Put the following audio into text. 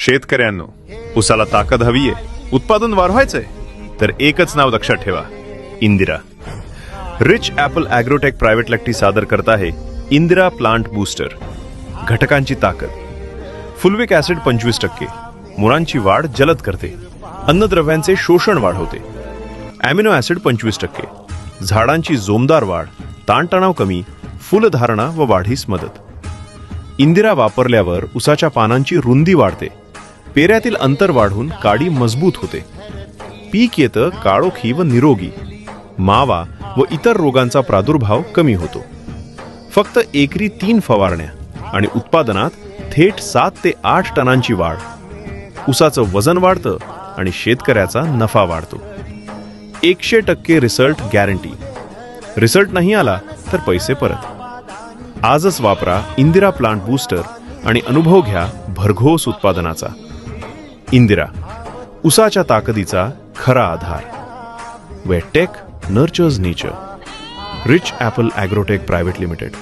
शेतकऱ्यांनो, उसाला ताकद हवीये, उत्पादन वाढवायचंय, तर एकच नाव लक्षात ठेवा, Indira. Rich apple agrotech private limited सादर करत आहे इंदिरा प्लांट बूस्टर. घटकांची ताकद: फुलविक ॲसिड 25%, मुळांची वाढ जलद करते, अन्नद्रव्यांचे शोषण वाढवते. ॲमिनो ॲसिड 25%, झाडांची जोमदार वाढ, ताणतणाव कमी, फुलधारणा व वाढीस मदत. इंदिरा वापरल्यावर उसाच्या पानांची रुंदी वाढते, पेऱ्यातील अंतर वाढून काडी मजबूत होते, पीक येतं काळोखी व निरोगी, मावा व इतर रोगांचा प्रादुर्भाव कमी होतो. फक्त एकरी 3 फवारण्या आणि उत्पादनात थेट 7 ते 8 टनांची वाढ. उसाचं वजन वाढतं आणि शेतकऱ्याचा नफा वाढतो. 100% रिझल्ट गॅरंटी. रिझल्ट नाही आला तर पैसे परत. आजच वापरा इंदिरा प्लांट बूस्टर आणि अनुभव घ्या भरघोस उत्पादनाचा. इंदिरा, उसाच्या ताकदीचा खरा आधार. Wet tech nurtures nature. Rich apple agrotech private limited.